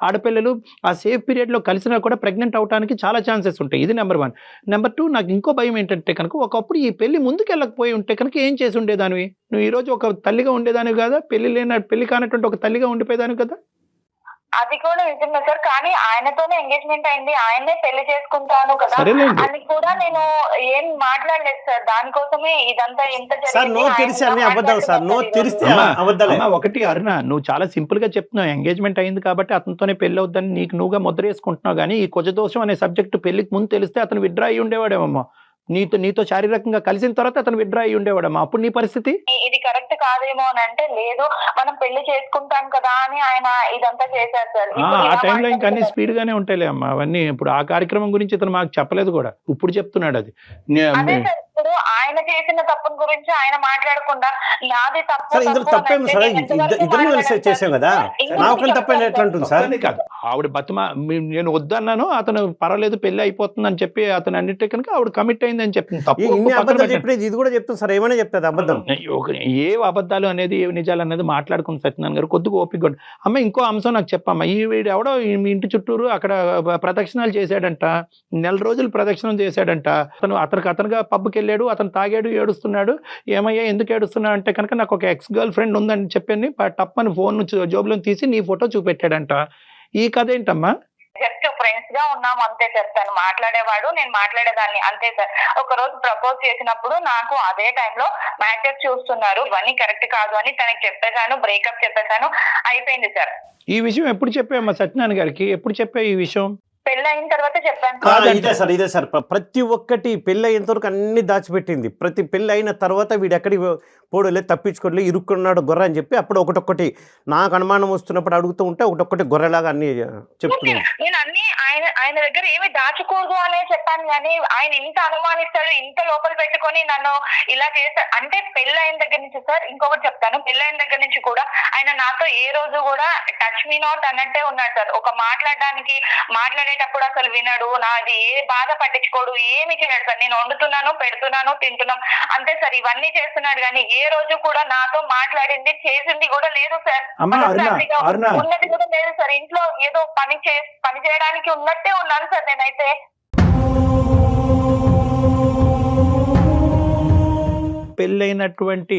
ఆడపిల్లలు ఆ సేఫ్ పీరియడ్లో కలిసినా కూడా ప్రెగ్నెంట్ అవడానికి చాలా ఛాన్సెస్ ఉంటాయి. ఇది నెంబర్ 1. నెంబర్ 2, నాకు ఇంకో భయం ఏంటంటే కనుక, ఒకప్పుడు ఈ పెళ్లి ముందుకు వెళ్ళకపోయి ఉంటే కనుక ఏం చేసి ఉండేదానివి నువ్వు? ఈరోజు ఒక తల్లిగా ఉండేదానివి కదా, పెళ్లి కానటువంటి ఒక తల్లిగా ఉండిపోయేదానివి కదా. అది కూడా నిజమే సార్, కానీ ఆయనతోనే ఎంగేజ్మెంట్ అయింది, ఆయన్నే పెళ్లి చేసుకుంటాను కదా సరేలేండి. అని కూడా నేను ఏం మాట్లాడలేదు సార్. దానికోసమే ఇదంతా ఇంత సార్ జరిగింది. నో తెరిస్తే అన్ని అబద్ధాలు సార్, నో తెరిస్తే అమ్మా, అబద్ధాలే. అమ్మా, ఒకటి అరుణ, నువ్వు చాలా సింపుల్ గా చెప్తున్నావు, ఎంగేజ్మెంట్ అయింది కాబట్టి అతనితోనే పెళ్లి అవుద్దని నీకు నువ్వుగా ముద్ర వేసుకుంటున్నావు. కానీ ఈ కుజదోషం అనే సబ్జెక్ట్ పెళ్లికి ముందు తెలిస్తే అతను విడ్రా అయ్యి ఉండేవాడేమో. నీతో శారీరకంగా కలిసిన తర్వాత అతను విడ్రా అయ్యి ఉండేవాడమ్మా. అప్పుడు నీ పరిస్థితి ఇది కరెక్ట్ కాదేమో అని అంటే, లేదు మనం పెళ్లి చేసుకుంటాం కదా అని ఆయన ఇదంతా చేశారు సార్. ఇప్పుడు ఆ ఇలా టైంలో ఇంకా అన్ని మాట్లాడుతున్నారు. స్పీడ్ గానే ఉంటాయిలే అమ్మా అవన్నీ. ఇప్పుడు ఆ కార్యక్రమం గురించి ఇతను మాకు చెప్పలేదు కూడా, ఇప్పుడు చెప్తున్నాడు అది. అదే సార్, ఇప్పుడు ఆయన చేసిన తప్పుల గురించి ఆయన మాట్లాడకుండా నాది తప్పు సార్ ఇందులో తప్పు తప్పేమి అని సార్, అంటే నేను ఎంతవరకు ఇద్దరు కలిసి మాట్లాడాను చేసాం సార్? కదా, ఇంకొకటి నా ఒక్కరి తప్ప చెప్తాను ఎట్లా ఉంటుంది సార్? అదే కాదు, ఆవిడ నేను వద్దన్నాను, అతను పర్వాలేదు పెళ్లి అయిపోతుంది అని చెప్పి అతను అన్నిటి కనుక ఆవిడ కమిట్ అయిందని చెప్పింది. తప్పు ఇన్ని పక్కన అబద్ధాలు పెట్టండి. చెప్పేది ఇది కూడా చెప్తాను సార్, ఏమైనా చెప్తుంది అబద్ధం. ఏ అబద్ధాలు అనేది ఏ నిజాలు అనేది మాట్లాడుకుని సత్యనారాయణ గారు కొద్దిగా ఓపిక ఉండండి. అమ్మ ఇంకో అంశం నాకు చెప్పమ్మా, ఈ వీడు ఎవడో మీ ఇంటి చుట్టూరు అక్కడ ప్రదక్షిణాలు చేశాడంట, 1 నెల రోజులు ప్రదక్షిణం చేశాడంట. అతనుగా పబ్కి వెళ్ళాడు, అతను తాగాడు, ఏడుస్తున్నాడు. ఏమయ్యా ఎందుకు ఏడుస్తున్నాడు అంటే కనుక నాకు ఒక ఎక్స్ గర్ల్ ఫ్రెండ్ ఉందని చెప్పని టప్పని ఫోన్ జోబులో తీసి నీ ఫోటో చూపెట్టాడంట. ఈ కథ ఏంటమ్మా? జస్ట్ ఫ్రెండ్స్ గా ఉన్నాం అంతే సార్. తను మాట్లాడేవాడు, నేను మాట్లాడేదాన్ని అంతే సార్. ఒక రోజు ప్రపోజ్ చేసినప్పుడు నాకు అదే టైంలో మ్యాచెస్ చూస్తున్నారు, ఇవన్నీ కరెక్ట్ కాదు అని తనకి చెప్పేశాను, బ్రేకప్ చెప్పేశాను, అయిపోయింది సార్. ఈ విషయం ఎప్పుడు చెప్పామ్మా సత్యనారాయణ గారికి? ఎప్పుడు చెప్పా ఈ విషయం? పెళ్లి అయిన తర్వాత చెప్పాను ఆ, సార్. ఇదే సార్ ప్రతి ఒక్కటి పెళ్ళి అయినంత వరకు అన్ని దాచిపెట్టింది. ప్రతి పెళ్ళి అయిన తర్వాత వీడు ఎక్కడికి పోడలే, తప్పించుకోలే, ఇరుక్కున్నాడు గొర్రె అని చెప్పి అప్పుడు ఒకటొక్కటి నాకు అనుమానం వస్తున్నప్పుడు అడుగుతూ ఉంటే ఒకటొక్కటి గొర్రెలాగా అన్ని చెప్తున్నాను. నేను అన్ని ఆయన దగ్గర ఏమి దాచకూడదు అనే చెప్పాను, కానీ ఆయన ఇంత అనుమానిస్తాడు, ఇంత లోపల పెట్టుకొని నన్ను ఇలా చేస్తాడు అంటే. పెళ్లి అయిన దగ్గర నుంచి సార్ ఇంకొకటి చెప్తాను, పెళ్లి అయిన దగ్గర నుంచి కూడా ఆయన నాతో ఏ రోజు కూడా టచ్ మీ నాట్ అన్నట్టే ఉన్నాడు సార్. ఒక మాట్లాడేటప్పుడు అసలు వినడు, నాది ఏ బాధ పట్టించుకోడు, ఏమి చేయడు సార్. నేను వండుతున్నాను, పెడుతున్నాను, తింటున్నాం అంతే సార్. ఇవన్నీ చేస్తున్నాడు కానీ ఏ రోజు కూడా నాతో మాట్లాడింది చేసింది కూడా లేదు సార్. అమ్మా, అరుణ. ఉన్నది కూడా లేదు సార్. ఇంట్లో ఏదో పని చేయడానికి ఉన్నట్టే ఉన్నాను సార్ నేనైతే. పెళ్ళైనటువంటి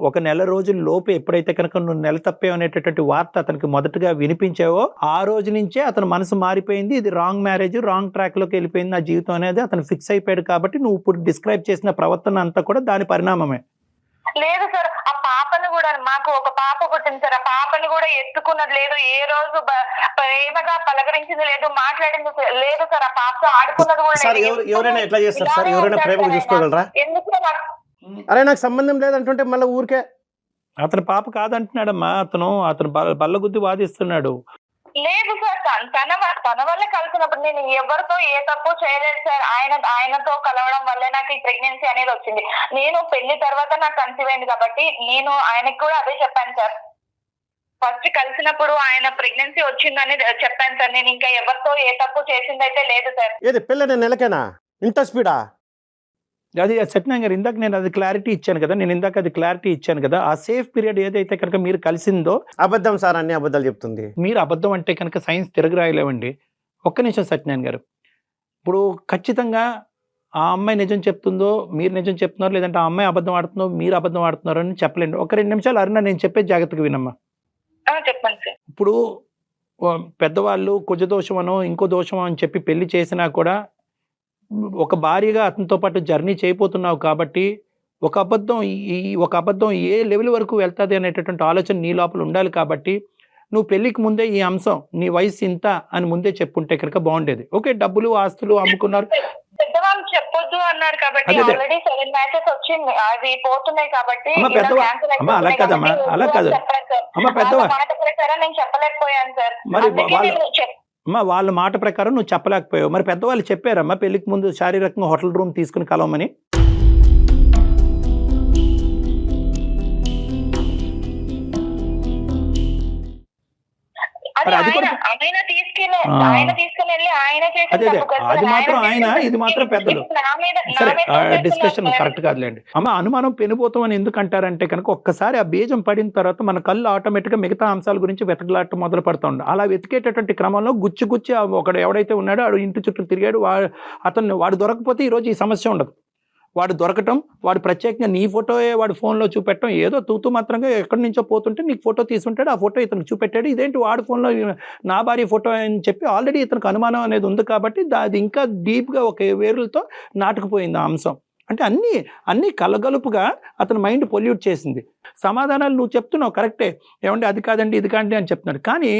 1 నెల రోజుల లోపు ఎప్పుడైతే కనుక నువ్వు నెల తప్పేవు అనేటటువంటి వార్త అతనికి మొదటగా వినిపించావో ఆ రోజు నుంచే అతని మనసు మారిపోయింది. ఇది రాంగ్ మ్యారేజ్, రాంగ్ ట్రాక్ లోకి వెళ్ళిపోయింది నా జీవితం అనేది అతను ఫిక్స్ అయిపోయాడు. కాబట్టి నువ్వు ఇప్పుడు డిస్క్రైబ్ చేసిన ప్రవర్తన అంతా కూడా దాని పరిణామమే. లేదు సార్, ఆ పాపను కూడా, మాకు ఒక పాప పుట్టింది సార్, ఆ పాపని కూడా ఎత్తుకున్నది లేదు, ఏ రోజు ప్రేమగా పలకరించింది లేదు, మాట్లాడింది లేదు సార్. ఆ పాపతో ఆడుకున్నది కూడా సార్ లేదు. ఎవరైనా ఎట్లా చేస్తారు సార్? ఎవరైనా ప్రేమకు చూసుకోగలరా? ఎందుకు అరే నాకు సంబంధం లేదంటుంటే మళ్ళీ ఊరికే అతని పాప కాదంటున్నాడమ్మా. అతను బల్లగుద్ది వాదిస్తున్నాడు. లేదు సార్, తన వల్ల కలిసినప్పుడు నేను ఎవరితో ఏ తప్పు చేయలేదు సార్. ఆయనతో కలవడం వల్లే నాకు ఈ ప్రెగ్నెన్సీ అనేది వచ్చింది. నేను పెళ్లి తర్వాత నాకు కన్సీవ్ అయింది కాబట్టి నేను ఆయనకు కూడా అదే చెప్పాను సార్. ఫస్ట్ కలిసినప్పుడు ఆయన ప్రెగ్నెన్సీ వచ్చిందని చెప్పాను సార్. నేను ఇంకా ఎవరితో ఏ తప్పు చేసిందైతే లేదు సార్. ఏది పెళ్ళి నెలకేనా ఇంత స్పీడా? అది సత్యనారాయణ గారు ఇందాక నేను అది క్లారిటీ ఇచ్చాను కదా, ఆ సేఫ్ పీరియడ్ ఏదైతే కనుక మీరు కలిసిందో అబద్ధం సార్, అన్ని అబద్ధాలు చెప్తుంది. మీరు అబద్ధం అంటే కనుక సైన్స్ తిరగరాయలేవండి. ఒక్క నిమిషం సత్యనారాయణ గారు, ఇప్పుడు ఖచ్చితంగా ఆ అమ్మాయి నిజం చెప్తుందో మీరు నిజం చెప్తున్నారో, లేదంటే ఆ అమ్మాయి అబద్ధం ఆడుతుందో మీరు అబద్ధం ఆడుతున్నారో అని చెప్పలేండి. ఒక 2 నిమిషాలు అరుణ నేను చెప్పే జాగ్రత్తగా వినమ్మా. చెప్పండి సార్. ఇప్పుడు పెద్దవాళ్ళు కుజదోషమనో ఇంకో దోషమో అని చెప్పి పెళ్లి చేసినా కూడా ఒక భార్యగా అతనితో పాటు జర్నీ చేయబోతున్నావు కాబట్టి ఒక అబద్ధం ఏ లెవెల్ వరకు వెళ్తుంది అనేటటువంటి ఆలోచన నీ లోపల ఉండాలి. కాబట్టి నువ్వు పెళ్లికి ముందే ఈ అంశం నీ వయసు ఇంత అని ముందే చెప్పుంటే కనుక బాగుండేది. ఓకే, డబ్బులు ఆస్తులు అమ్ముకున్నారు, పెద్దవాళ్ళు చెప్పొద్దు అన్నారు కాబట్టి ఆల్రెడీ 7 మ్యాచెస్ వచ్చింది, అవి పోతున్నాయి కాబట్టి అలా కాదమ్మా, అలా కాదు అమ్మ, పెద్దవాళ్ళు మాట ప్రకారం నేను చెప్పలేకపోయాను సార్. మరి అమ్మా వాళ్ళ మాట ప్రకారం నువ్వు చెప్పలేకపోయావు. మరి పెద్దవాళ్ళు చెప్పారమ్మా పెళ్లికి ముందు శారీరకంగా హోటల్ రూమ్ తీసుకుని కలవమని? ఆయన తీసుకెళ్ళి ఆయన అదే అది మాత్రం ఆయన, ఇది మాత్రం పెద్దలు. సరే, డిస్కషన్ కరెక్ట్ కాదులేండి. అమ్మ, అనుమానం పెనుపోతాం అని ఎందుకు అంటారంటే కనుక ఒక్కసారి ఆ బీజం పడిన తర్వాత మన కళ్ళు ఆటోమేటిక్గా మిగతా అంశాల గురించి వెతకలాట మొదలు పడుతూ ఉండే. అలా వెతికేటటువంటి క్రమంలో గుచ్చి ఒకడు ఎవడైతే ఉన్నాడో వాడు ఇంటి చుట్టూ తిరిగాడు, వాడు దొరకపోతే ఈరోజు ఈ సమస్య ఉండదు. వాడు దొరకటం, వాడు ప్రత్యేకంగా నీ ఫోటోయే వాడు ఫోన్లో చూపెట్టడం, ఏదో తూతూ మాత్రంగా ఎక్కడి నుంచో పోతుంటే నీకు ఫోటో తీసుంటాడు, ఆ ఫోటో ఇతనికి చూపెట్టాడు, ఇదేంటి వాడు ఫోన్లో నా భార్య ఫోటో అని చెప్పి ఆల్రెడీ ఇతనికి అనుమానం అనేది ఉంది కాబట్టి అది ఇంకా డీప్గా ఒక వేరులతో నాటుకుపోయింది ఆ అంశం. అంటే అన్నీ కలగలుపుగా అతని మైండ్ పొల్యూట్ చేసింది. సమాధానాలు నువ్వు చెప్తున్నావు కరెక్టే, ఏమంటే అది కాదండి ఇది కాదండి అని చెప్తున్నాడు, కానీ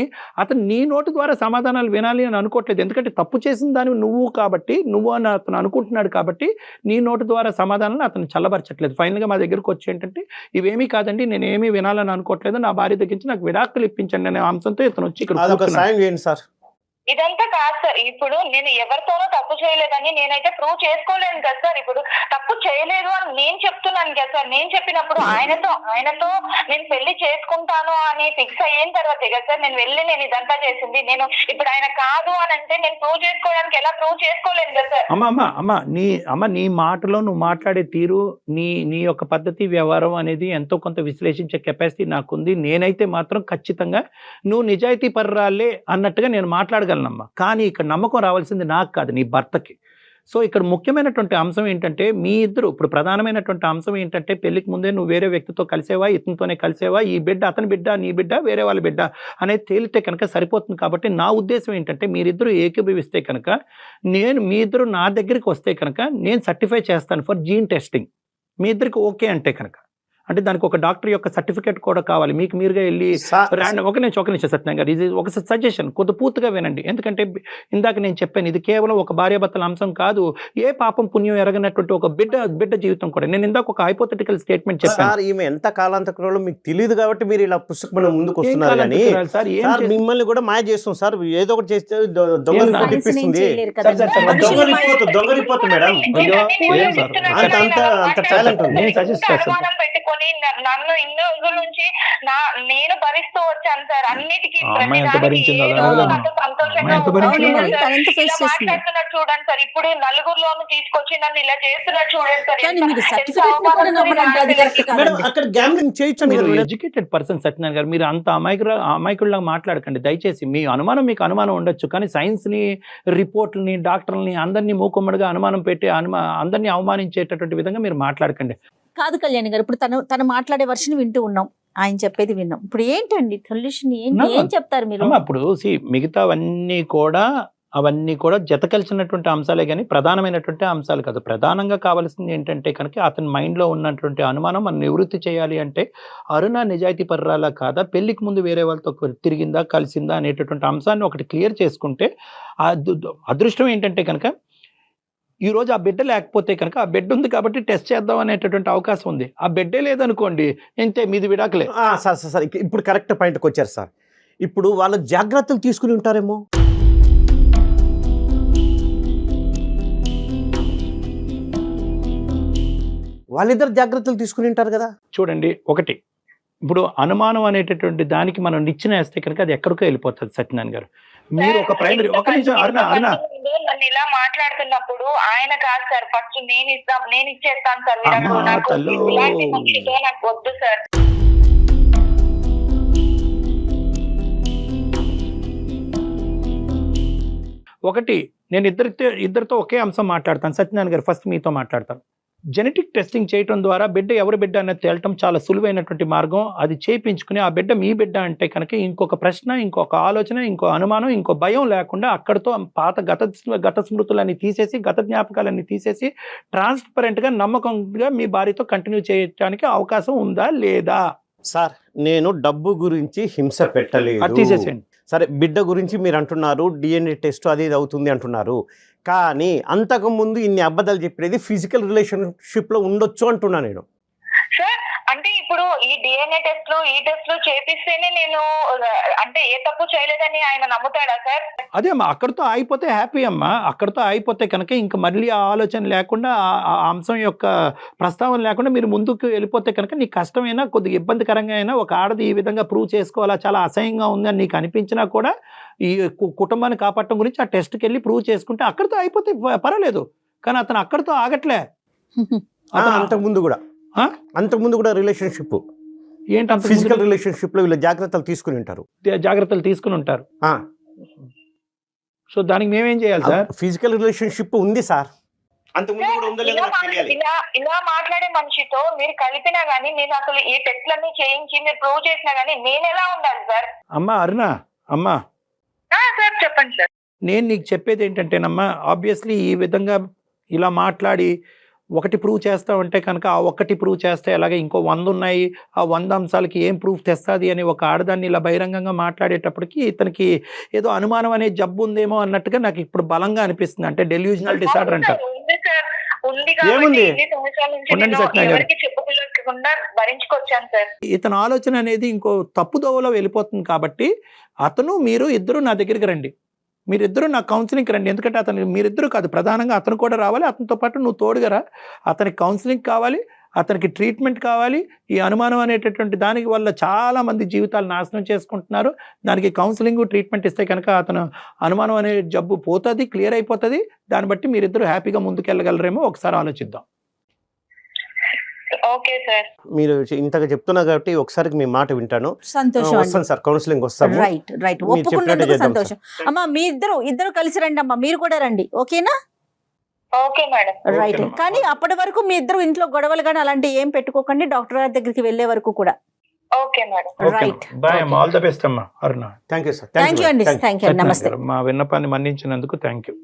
అతను నీ నోటు ద్వారా సమాధానాలు వినాలి అని అనుకోవట్లేదు. ఎందుకంటే తప్పు చేసిన దాన్ని నువ్వు కాబట్టి, నువ్వు అని అతను అనుకుంటున్నాడు కాబట్టి నీ నోటు ద్వారా సమాధానాలు అతను చల్లబరచట్లేదు. ఫైనల్గా మా దగ్గరకు వచ్చి ఏంటంటే ఇవేమీ కాదండి, నేను ఏమీ వినాలని అనుకోవట్లేదు, నా భార్య దగ్గర నుంచి నాకు విడాకులు ఇప్పించండి అనే అంశంతో ఇతను వచ్చి ఇక్కడ సాయం సార్. ఇదంతా కాదు సార్, ఇప్పుడు నేను ఎవరితోనూ తప్పు చేయలేదని నేనైతే ప్రూవ్ చేసుకోలేను కదా సార్. ఇప్పుడు తప్పు చేయలేదు అని నేను చెప్తున్నాను కదా సార్. నేను చెప్పినప్పుడు ఆయనతో నేను పెళ్లి చేసుకుంటాను అని ఫిక్స్ అయిన తర్వాతే కదా సార్ నేను ఇదంతా చేసింది. నేను ఇప్పుడు ఆయన కాదు అని అంటే నేను ప్రూవ్ చేసుకోవడానికి ఎలా ప్రూవ్ చేసుకోలేను కదా సార్. అమ్మ నీ మాటలో నువ్వు మాట్లాడే తీరు, నీ యొక్క పద్ధతి వ్యవహారం అనేది ఎంతో కొంత విశ్లేషించే కెపాసిటీ నాకుంది. నేనైతే మాత్రం ఖచ్చితంగా నువ్వు నిజాయితీ పర్రాలే అన్నట్టుగా నేను మాట్లాడగలను. కానీ ఇక్కడ నమ్మకం రావాల్సింది నాకు కాదు, నీ భర్తకి. సో ఇక్కడ ముఖ్యమైనటువంటి అంశం ఏంటంటే మీ ఇద్దరు ఇప్పుడు ప్రధానమైనటువంటి అంశం ఏంటంటే పెళ్లికి ముందే నువ్వు వేరే వ్యక్తితో కలిసేవా, ఇతనితోనే కలిసేవా, ఈ బిడ్డ అతని బిడ్డ నీ బిడ్డ వేరే వాళ్ళ బిడ్డ అనేది తేలితే కనుక సరిపోతుంది. కాబట్టి నా ఉద్దేశం ఏంటంటే మీరిద్దరూ ఏకీభవిస్తే కనుక మీ ఇద్దరు నా దగ్గరికి వస్తే కనుక నేను సర్టిఫై చేస్తాను ఫర్ జీన్ టెస్టింగ్. మీ ఇద్దరికి ఓకే అంటే కనుక, అంటే దానికి ఒక డాక్టర్ యొక్క సర్టిఫికేట్ కూడా కావాలి. మీకు మీరుగా వెళ్ళి ఒక నిమిషం సత్యం గారు, ఇది ఒక సజెషన్, కొద్ది పూర్తిగా వినండి. ఎందుకంటే ఇందాక నేను చెప్పాను ఇది కేవలం ఒక భార్యాభర్తల అంశం కాదు, ఏ పాపం పుణ్యం ఎరగనటువంటి ఒక బిడ్డ జీవితం కూడా. నేను ఇందాక ఒక హైపోథెటికల్ స్టేట్మెంట్ చెప్పాను. ఈమె ఎంత కాలాంతరంలో మీకు తెలియదు కాబట్టి మీరు ఇలా పుస్తకం ముందుకు వస్తున్నారు, కానీ మిమ్మల్ని కూడా మాయ చేస్తాం సార్. ఏదో ఒకటి చేస్తే దొంగ రిపోర్ట్ మేడం, అంత టాలెంట్ పెట్టుకొని నన్ను ఇన్ని రోజుల నుంచి నేను భరిస్తూ వచ్చాను సార్. అన్నిటికీ మాట్లాడుతున్నట్టు చూడండి సార్. ఇప్పుడు నలుగురిలోనూ తీసుకొచ్చి నన్ను ఇలా చేస్తున్నట్టు చూడండి సార్. మీరు ఎడ్యుకేటెడ్ పర్సన్ సత్యనారాయణ గారు, మీరు అంత అమాయకుల్లాగా మాట్లాడకండి దయచేసి. మీ అనుమానం మీకు అనుమానం ఉండొచ్చు, కానీ సైన్స్ ని, రిపోర్ట్లని, డాక్టర్లని అందరినీ మూకుమ్మడిగా అనుమానం పెట్టి అందరినీ అవమానించేటటువంటి విధంగా మీరు మాట్లాడకండి. కాదు కళ్యాణ్ గారు, ఇప్పుడు తను మాట్లాడే వర్షన్ వింటూ ఉన్నాం, ఆయన చెప్పేది విన్నాం. ఇప్పుడు ఏంటండి సొల్యూషన్, ఏం చెప్తారు మీరు? ఇప్పుడు మిగతా అవన్నీ కూడా జత కలిసినటువంటి అంశాలే కానీ ప్రధానమైనటువంటి అంశాలు కాదు. ప్రధానంగా కావాల్సింది ఏంటంటే కనుక అతని మైండ్లో ఉన్నటువంటి అనుమానం మనం నివృత్తి చేయాలి అంటే అరుణ నిజాయితీ పర్రాలా కాదా, పెళ్లికి ముందు వేరే వాళ్ళతో తిరిగిందా కలిసిందా అనేటటువంటి అంశాన్ని ఒకటి క్లియర్ చేసుకుంటే అదృష్టం ఏంటంటే కనుక ఈరోజు ఆ బిడ్డ లేకపోతే కనుక ఆ బిడ్డ ఉంది కాబట్టి టెస్ట్ చేద్దాం అనేటటువంటి అవకాశం ఉంది. ఆ బిడ్డే లేదనుకోండి ఇంతే, మీది విడాకులే. సార్ ఇప్పుడు కరెక్ట్ పాయింట్కి వచ్చారు సార్. ఇప్పుడు వాళ్ళు జాగ్రత్తలు తీసుకుని ఉంటారేమో. వాళ్ళిద్దరు జాగ్రత్తలు తీసుకుని ఉంటారు కదా. చూడండి, ఒకటి ఇప్పుడు అనుమానం అనేటటువంటి దానికి మనం నిచ్చెన వేస్తే కనుక అది ఎక్కడికో వెళ్ళిపోతుంది. సత్యనారాయణ గారు, మీరు ఒక ప్రైమరీ ఒక నిమిషం అరుణ నన్ను ఇలా మాట్లాడుతున్నప్పుడు ఆయన కాదు సార్, ఫస్ట్ నేను ఇచ్చేస్తాను సార్, నాకు వద్దు సార్. ఒకటి నేను ఇద్దరితో ఒకే అంశం మాట్లాడతాను. సత్యనారాయణ గారు, ఫస్ట్ మీతో మాట్లాడతాను. జెనెటిక్ టెస్టింగ్ చేయడం ద్వారా బిడ్డ ఎవరి బిడ్డ అనేది తేలటం చాలా సులువైనటువంటి మార్గం. అది చేయించుకుని ఆ బిడ్డ మీ బిడ్డ అంటే కనుక ఇంకొక ప్రశ్న, ఇంకొక ఆలోచన, ఇంకో అనుమానం, ఇంకో భయం లేకుండా అక్కడితో పాత గత స్మృతులన్నీ తీసేసి, గత జ్ఞాపకాలన్నీ తీసేసి ట్రాన్స్పరెంట్గా నమ్మకంగా మీ భార్యతో కంటిన్యూ చేయడానికి అవకాశం ఉందా లేదా? సార్, నేను డబ్బు గురించి హింస పెట్టలేదు, తీసేసేయండి. సరే బిడ్డ గురించి మీరు అంటున్నారు, DNA టెస్ట్ అది ఇది అవుతుంది అంటున్నారు, కానీ అంతకుముందు ఇన్ని అబద్ధాలు చెప్పేది ఫిజికల్ రిలేషన్షిప్లో ఉండొచ్చు అంటున్నా నేను. సార్ అంటే ఇప్పుడు ఈ DNA టెస్ట్లు చేపిస్తేనే నేను అంటే ఏ తప్పు చేయలేదని ఆయన నమ్ముతాడా సార్? అదే అమ్మా, అక్కడితో ఆగిపోతే హ్యాపీ అమ్మా. అక్కడితో ఆగిపోతే కనుక ఇంకా మళ్ళీ ఆ ఆలోచన లేకుండా, ఆ అంశం యొక్క ప్రస్తావన లేకుండా మీరు ముందుకు వెళ్ళిపోతే కనుక నీకు కష్టమైనా, కొద్దిగా ఇబ్బందికరంగా అయినా, ఒక ఆడది ఈ విధంగా ప్రూవ్ చేసుకోవాలా, చాలా అసహ్యంగా ఉంది అని నీకు అనిపించినా కూడా ఈ కుటుంబాన్ని కాపాడటం గురించి ఆ టెస్ట్కి వెళ్ళి ప్రూవ్ చేసుకుంటే అక్కడితో అయిపోతే పర్వాలేదు. కానీ అతను అక్కడితో ఆగట్లే. అంతకుముందు కూడా రిలేషన్షిప్ ఏంటి, ఫిజికల్ రిలేషన్షిప్ లో వీళ్ళు జాగ్రత్తలు తీసుకుని ఉంటారు. సో దానికి మేమేం చేయాలి సార్? ఫిజికల్ రిలేషన్షిప్ ఉంది సార్, అంతకుముందు కూడా ఉందో లేదో ఇలా నాకు తెలియాలి. ఇలా మాట్లాడే మనిషితో మీరు కలిపినా గానీ, నేను అసలు ఈ టెస్ట్లన్నీ చేయించి మీరు ప్రూవ్ చేసినా గానీ నేను ఎలా ఉండాలి సార్? అమ్మా అరుణ, అమ్మా సార్ చెప్పండి సార్. నేను నీకు చెప్పేది ఏంటంటేనమ్మా, ఆబ్వియస్లీ ఈ విధంగా ఇలా మాట్లాడి ఒకటి ప్రూవ్ చేస్తామంటే కనుక ఆ ఒక్కటి ప్రూవ్ చేస్తే అలాగే ఇంకో 100 ఉన్నాయి, ఆ 100 అంశాలకి ఏం ప్రూఫ్ తెస్తుంది అని ఒక ఆడదాన్ని ఇలా బహిరంగంగా మాట్లాడేటప్పటికి ఇతనికి ఏదో అనుమానం అనే జబ్బు ఉందేమో అన్నట్టుగా నాకు ఇప్పుడు బలంగా అనిపిస్తుంది. అంటే డెల్యూజనల్ డిసార్డర్ అంటారు. ఉంది సార్, ఉంది కాబట్టి ఏముంది? ఇన్ని సంవత్సరాల నుంచి ఉండండి నేను సత్యనారాయణ గారు. ఎవరికి చెప్పుకోలేకుండా భరించుకొచ్చాను సార్. ఇతని ఆలోచన అనేది ఇంకో తప్పుదోవలో వెళ్ళిపోతుంది కాబట్టి అతను మీరు ఇద్దరు నా దగ్గరికి రండి, మీరిద్దరూ నా కౌన్సిలింగ్కి రండి. ఎందుకంటే అతను మీరిద్దరూ కాదు, ప్రధానంగా అతను కూడా రావాలి, అతనితో పాటు నువ్వు తోడుగా రా. అతనికి కౌన్సిలింగ్ కావాలి, అతనికి ట్రీట్మెంట్ కావాలి. ఈ అనుమానం అనేటటువంటి దానికి వల్ల చాలా మంది జీవితాలు నాశనం చేసుకుంటున్నారు. దానికి కౌన్సిలింగ్ ట్రీట్మెంట్ ఇస్తే కనుక అతను అనుమానం అనే జబ్బు పోతుంది, క్లియర్ అయిపోతుంది. దాన్ని బట్టి మీరిద్దరూ హ్యాపీగా ముందుకెళ్ళగలరేమో ఒకసారి ఆలోచిద్దాం. Okay sir. మీరు ఇంతగా చెప్తున్నారు కాబట్టి ఒకసారి మీ మాట వింటాను. సంతోషం వస్తాను సార్, కౌన్సిలింగ్ వస్తాము. రైట్ రైట్, మీరు ఒప్పుకున్నందుకు చెప్పినట్టే చేద్దాం సంతోషం. అమ్మా మీ ఇద్దరు కలిసి రండి అమ్మా, మీరు కూడా రండి, ఓకేనా? Okay madam. రైట్. ఓకేనమ్మా. కానీ అప్పటి వరకు మీ ఇద్దరు ఇంట్లో గొడవలు కానీ అలాంటివి ఏం పెట్టుకోకండి, డాక్టర్ గారి దగ్గరికి వెళ్ళే వరకు కూడా. Okay madam. రైట్. బాయ్ అమ్మా, ఆల్ ద బెస్ట్ అమ్మా Aruna. Thank you sir. Thank you అండి, థ్యాంక్ యూ, నమస్తే. మా విన్నపాన్ని మన్నించినందుకు థ్యాంక్ యూ.